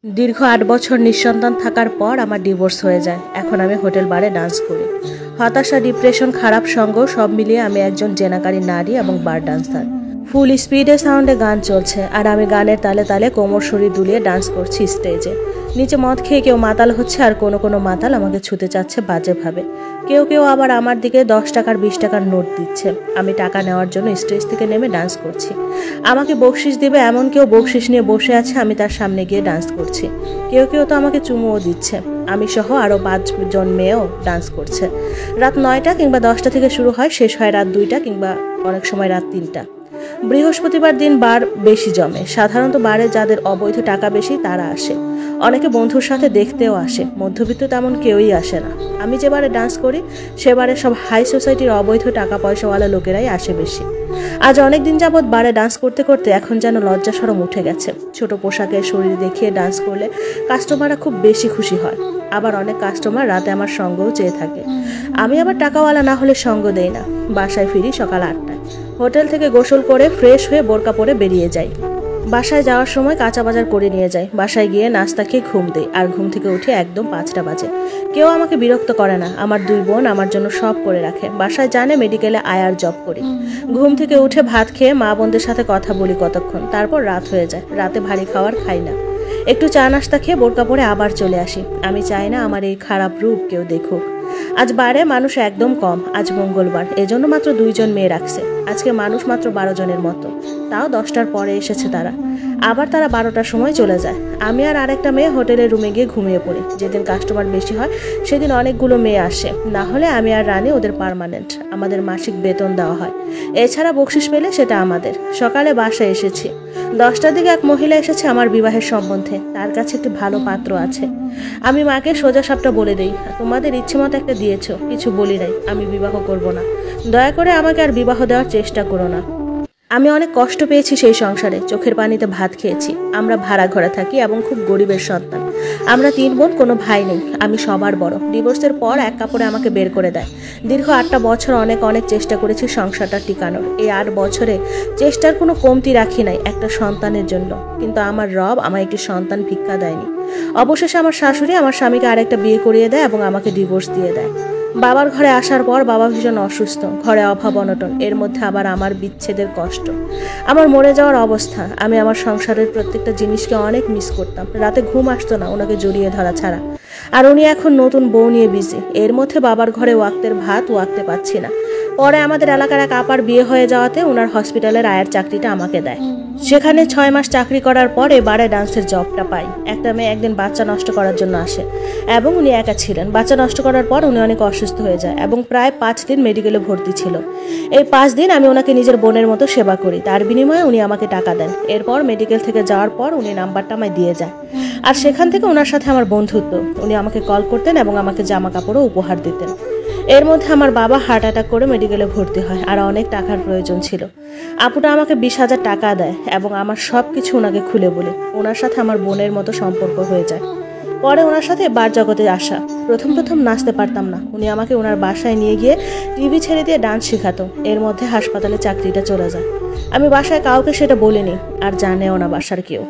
দীর্ঘ ৮ বছর নিঃসন্তান থাকার পর আমার ডিভোর্স হয়ে যায়। এখন আমি হোটেল বারে ডান্স করি। হতাশা, ডিপ্রেশন, খারাপ সঙ্গ সব মিলিয়ে আমি একজন জেনাকারী নারী এবং বার ডান্সার। ফুল স্পিডে সাউন্ডে গান চলছে আর আমি গানের তালে তালে কোমর শরীর দুলিয়ে ডান্স করছি স্টেজে। নিচে মদ খেয়ে কেউ মাতাল হচ্ছে আর কোনো মাতাল আমাকে ছুতে চাচ্ছে বাজেভাবে। কেউ আবার আমার দিকে 10 টাকার 20 টাকার নোট দিচ্ছে। আমি টাকা নেওয়ার জন্য স্টেজ থেকে নেমে ডান্স করছি। আমাকে বকশিস দিবে এমন কেউ বকশিস নিয়ে বসে আছে, আমি তার সামনে গিয়ে ডান্স করছি। কেউ তো আমাকে চুমুও দিচ্ছে। আমি সহ আরও 5 জন মেয়েও ডান্স করছে। রাত 9টা কিংবা 10টা থেকে শুরু হয়, শেষ হয় রাত 2টা কিংবা অনেক সময় রাত 3টা। বৃহস্পতিবার দিন বার বেশি জমে। সাধারণত বারে যাদের অবৈধ টাকা বেশি তারা আসে। অনেকে বন্ধুর সাথে দেখতেও আসে। মধ্যবিত্ত তেমন কেউই আসে না। আমি যে বারে ডান্স করি সেবারে সব হাই সোসাইটির অবৈধ টাকা পয়সাওয়ালা লোকেরাই আসে বেশি। আজ অনেক দিন যাবৎ বারে ডান্স করতে করতে এখন যেন লজ্জা শরম উঠে গেছে। ছোট পোশাকে শরীর দেখিয়ে ডান্স করলে কাস্টমাররা খুব বেশি খুশি হয়। আবার অনেক কাস্টমার রাতে আমার সঙ্গও চেয়ে থাকে। আমি আবার টাকাওয়ালা না হলে সঙ্গ দেই না। বাসায় ফিরি সকাল 8টায়। হোটেল থেকে গোসল করে ফ্রেশ হয়ে বোরকা পরে বেরিয়ে যাই। বাসায় যাওয়ার সময় কাঁচা বাজার করে নিয়ে যাই। বাসায় গিয়ে নাস্তা খেয়ে ঘুম দেই আর ঘুম থেকে উঠে একদম 5টা বাজে। কেউ আমাকে বিরক্ত করে না। আমার 2 বোন আমার জন্য সব করে রাখে। বাসায় জানে মেডিকেলে আয়ার জব করি। ঘুম থেকে উঠে ভাত খেয়ে মা বোনদের সাথে কথা বলি কতক্ষণ, তারপর রাত হয়ে যায়। রাতে ভারী খাবার খাই না। একটু চা নাস্তা খেয়ে বোরকা পরে আবার চলে আসি। আমি চাই না আমার এই খারাপ রূপ কেউ দেখুক। আজ বারে মানুষ একদম কম। আজ মঙ্গলবার, এজন্য মাত্র 2 জন মেয়ে রাখছে। আজকে মানুষ মাত্র 12 জনের মতো, তাও 10টার পরে এসেছে তারা। আবার তারা 12টার সময় চলে যায়। আমি আর আরেকটা মেয়ে হোটেলের রুমে গিয়ে ঘুমিয়ে পড়ি। যেদিন কাস্টমার বেশি হয় সেদিন অনেকগুলো মেয়ে আসে। না হলে আমি আর রানী ওদের পার্মানেন্ট। আমাদের মাসিক বেতন দেওয়া হয়। এছাড়া বকশিস পেলে সেটা আমাদের। সকালে বাসায় এসেছি। 10টার দিকে এক মহিলা এসেছে আমার বিবাহের সম্বন্ধে। তার কাছে একটি ভালো পাত্র আছে। আমি মাকে সোজা সাপটা বলে দেই, তোমাদের ইচ্ছে মতো একটা দিয়েছো, কিছু বলি নাই, আমি বিবাহ করব না। দয়া করে আমাকে আর বিবাহ দেওয়ার চেষ্টা করো না। আমি অনেক কষ্ট পেয়েছি সেই সংসারে। চোখের পানিতে ভাত খেয়েছি। আমরা ভাড়া ঘরে থাকি এবং খুব গরিবের সন্তান। আমরা 3 বোন, কোনো ভাই নেই। আমি সবার বড়। ডিভোর্সের পর এক কাপড়ে আমাকে বের করে দেয়। দীর্ঘ 8টা বছর অনেক চেষ্টা করেছি সংসারটা টিকানোর। এই 8 বছরে চেষ্টার কোনো কমতি রাখি নাই একটা সন্তানের জন্য। কিন্তু আমার রব আমায় একটি সন্তান ভিক্ষা দেয়নি। অবশেষে আমার শাশুড়ি আমার স্বামীকে আরেকটা বিয়ে করিয়ে দেয় এবং আমাকে ডিভোর্স দিয়ে দেয়। বাবার ঘরে আসার পর বাবা ভীষণ অসুস্থ। ঘরে অভাব অনটন, এর মধ্যে আবার আমার বিচ্ছেদের কষ্ট, আমার মরে যাওয়ার অবস্থা। আমি আমার সংসারের প্রত্যেকটা জিনিসকে অনেক মিস করতাম। রাতে ঘুম আসতো না ওনাকে জড়িয়ে ধরা ছাড়া। আর উনি এখন নতুন বউ নিয়ে বিজি। এর মধ্যে বাবার ঘরে ওয়াক্তের ভাত ওয়াক্তে পাচ্ছি না। পরে আমাদের এলাকার এক আপার বিয়ে হয়ে যাওয়াতে ওনার হসপিটালের আয়ের চাকরিটা আমাকে দেয়। সেখানে 6 মাস চাকরি করার পর এবারে ডান্সের জবটা পাই। একটা মেয়ে একদিন বাচ্চা নষ্ট করার জন্য আসে এবং উনি একা ছিলেন। বাচ্চা নষ্ট করার পর উনি অনেক অসুস্থ হয়ে যায় এবং প্রায় 5 দিন মেডিকেলে ভর্তি ছিল। এই 5 দিন আমি ওনাকে নিজের বোনের মতো সেবা করি। তার বিনিময়ে উনি আমাকে টাকা দেন। এরপর মেডিকেল থেকে যাওয়ার পর উনি নাম্বারটা আমায় দিয়ে যায় আর সেখান থেকে ওনার সাথে আমার বন্ধুত্ব। উনি আমাকে কল করতেন এবং আমাকে জামা কাপড়ও উপহার দিতেন। এর মধ্যে আমার বাবা হার্ট অ্যাটাক করে মেডিকেলে ভর্তি হয় আর অনেক টাকার প্রয়োজন ছিল। আপুটা আমাকে 20,000 টাকা দেয় এবং আমার সব কিছু ওনাকে খুলে বলে। ওনার সাথে আমার বোনের মতো সম্পর্ক হয়ে যায়। পরে ওনার সাথে বার জগতে আসা। প্রথম নাচতে পারতাম না। উনি আমাকে ওনার বাসায় নিয়ে গিয়ে টিভি ছেড়ে দিয়ে ডান্স শেখাতো। এর মধ্যে হাসপাতালে চাকরিটা চলে যায়। আমি বাসায় কাউকে সেটা বলিনি আর জানেও না বাসার কেউ।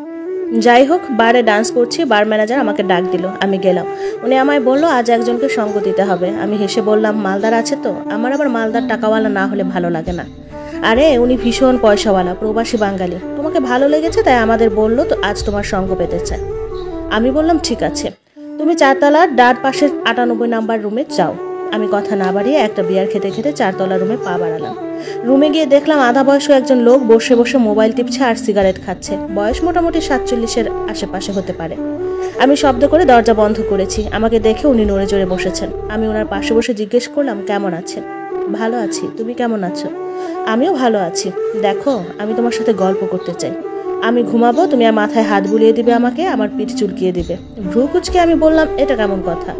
যাই হোক, বারে ডান্স করছি। বার ম্যানেজার আমাকে ডাক দিল। আমি গেলাম। উনি আমায় বলল আজ একজনকে সঙ্গ দিতে হবে। আমি হেসে বললাম, মালদার আছে তো? আমার আবার মালদার টাকাওয়ালা না হলে ভালো লাগে না। আরে উনি ভীষণ পয়সাওয়ালা, প্রবাসী বাঙালি। তোমাকে ভালো লেগেছে তাই আমাদের বললো তো আজ তোমার সঙ্গ পেতে চায়। আমি বললাম ঠিক আছে, তুমি 4 তলার ডার পাশের 98 নাম্বার রুমে যাও। আমি কথা না বাড়িয়ে একটা বিয়ার খেতে 4 তলার রুমে পা বাড়ালাম। রুমে গিয়ে দেখলাম আধা বয়স্ক একজন লোক বসে মোবাইল টিপছে আর সিগারেট খাচ্ছে। বয়স মোটামুটি 47-এর আশেপাশে হতে পারে। আমি শব্দ করে দরজা বন্ধ করেছি। আমাকে দেখে উনি নড়ে চড়ে বসেছেন। আমি ওনার পাশে বসে জিজ্ঞেস করলাম, কেমন আছেন? ভালো আছি, তুমি কেমন আছো? আমিও ভালো আছি। দেখো, আমি তোমার সাথে গল্প করতে চাই। আমি ঘুমাবো, তুমি আর মাথায় হাত বুলিয়ে দিবে আমাকে, আমার পিঠ চুলকিয়ে দিবে। ভ্রু কুচকে আমি বললাম, এটা কেমন কথা?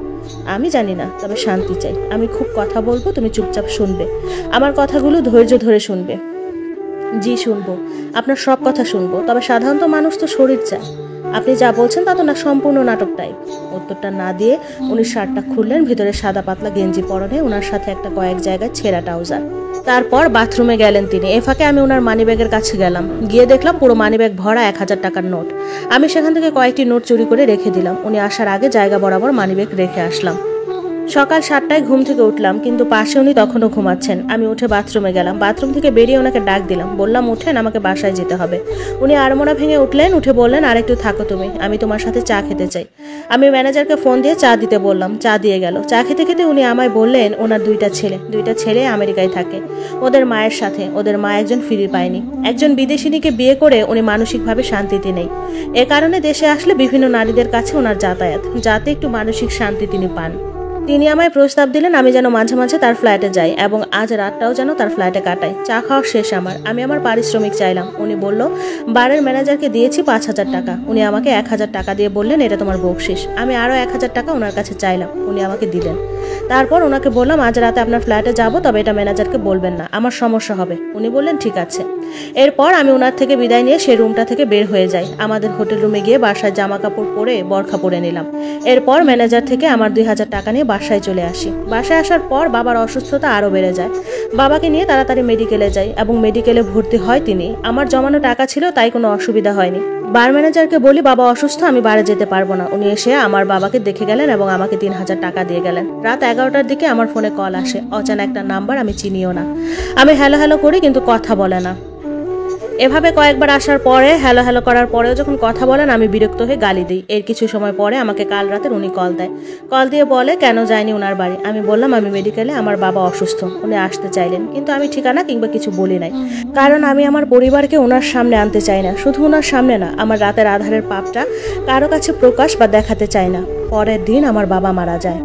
আমি জানি না, তবে শান্তি চাই। আমি খুব কথা বলবো, তুমি চুপচাপ শুনবে। আমার কথাগুলো ধৈর্য ধরে শুনবে। জি শুনবো, আপনার সব কথা শুনবো, তবে সাধারণত মানুষ তো শরীর চায়। আপনি যা বলছেন তা তো না সম্পূর্ণ নাটক টাইপ। উত্তরটা না দিয়ে উনি শার্টটা খুললেন, ভিতরে সাদা পাতলা গেঞ্জি পরনে, ওনার সাথে একটা কয়েক জায়গায় ছেঁড়া ট্রাউজার। তারপর বাথরুমে গেলেন তিনি। এ ফাঁকে আমি ওনার মানিব্যাগের কাছে গেলাম, গিয়ে দেখলাম পুরো মানিব্যাগ ভরা 1000 টাকার নোট। আমি সেখান থেকে কয়েকটি নোট চুরি করে রেখে দিলাম। উনি আসার আগে জায়গা বরাবর মানিব্যাগ রেখে আসলাম। সকাল 7টায় ঘুম থেকে উঠলাম, কিন্তু পাশে উনি তখনও ঘুমাচ্ছেন। আমি উঠে বাথরুমে গেলাম, বাথরুম থেকে বেরিয়ে ওনাকে ডাক দিলাম, বললাম উঠেন, আমাকে বাসায় যেতে হবে। উনি আড়মোড়া ভেঙে উঠলেন, উঠে বললেন আর একটু থাকো তুমি, আমি তোমার সাথে চা খেতে চাই। আমি ম্যানেজারকে ফোন দিয়ে চা দিতে বললাম, চা দিয়ে গেল। চা খেতে খেতে উনি আমায় বললেন ওনার দুইটা ছেলে আমেরিকায় থাকে, ওদের মায়ের সাথে। ওদের মা একজন ফিলিপাইনি, একজন বিদেশিনীকে বিয়ে করে উনি মানসিকভাবে শান্তিতে নেই। এ কারণে দেশে আসলে বিভিন্ন নারীদের কাছে ওনার যাতায়াত, যাতে একটু মানসিক শান্তি তিনি পান। তিনি আমায় প্রস্তাব দিলেন আমি যেন মাঝে মাঝে তার ফ্ল্যাটে যাই এবং আজ রাতটাও যেন তার ফ্ল্যাটে কাটাই। চা খাওয়া শেষ আমার, আমি আমার পারিশ্রমিক চাইলাম। উনি বলল বারের ম্যানেজারকে দিয়েছি 5000 টাকা। উনি আমাকে 1000 টাকা দিয়ে বললেন এটা তোমার বকশিস। আমি আরও 1000 টাকা ওনার কাছে চাইলাম, উনি আমাকে দিলেন। তারপর ওনাকে বললাম আজ রাতে আপনার ফ্ল্যাটে যাব, তবে এটা ম্যানেজারকে বলবেন না, আমার সমস্যা হবে। উনি বললেন ঠিক আছে। এরপর আমি ওনার থেকে বিদায় নিয়ে সেই রুমটা থেকে বের হয়ে যাই। আমাদের হোটেল রুমে গিয়ে বাসায় জামা কাপড় পরে বরখা পরে নিলাম। এরপর ম্যানেজার থেকে আমার 2000 টাকা নিয়ে বাসায় চলে আসি। বাসায় আসার পর বাবার অসুস্থতা আরও বেড়ে যায়। বাবাকে নিয়ে তাড়াতাড়ি মেডিকেলে যাই এবং মেডিকেলে ভর্তি হয় তিনি। আমার জমানো টাকা ছিল, তাই কোনো অসুবিধা হয়নি। বার ম্যানেজারকে বলি বাবা অসুস্থ, আমি বারে যেতে পারবো না। উনি এসে আমার বাবাকে দেখে গেলেন এবং আমাকে 3000 টাকা দিয়ে গেলেন। রাত 11টার দিকে আমার ফোনে কল আসে, অজানা একটা নাম্বার, আমি চিনিও না। আমি হ্যালো হ্যালো করি, কিন্তু কথা বলে না। এভাবে কয়েকবার আসার পরে হ্যালো হ্যালো করার পরেও যখন কথা বলেন আমি বিরক্ত হয়ে গালি দিই। এর কিছু সময় পরে আমাকে কাল রাতের উনি কল দেয়। কল দিয়ে বলে কেন যায়নি ওনার বাড়ি। আমি বললাম আমি মেডিকেলে, আমার বাবা অসুস্থ। উনি আসতে চাইলেন, কিন্তু আমি ঠিকানা কিংবা কিছু বলি নাই, কারণ আমি আমার পরিবারকে ওনার সামনে আনতে চাই না। শুধু ওনার সামনে না, আমার রাতের আধারের পাপটা কারো কাছে প্রকাশ বা দেখাতে চাই না। পরের দিন আমার বাবা মারা যায়।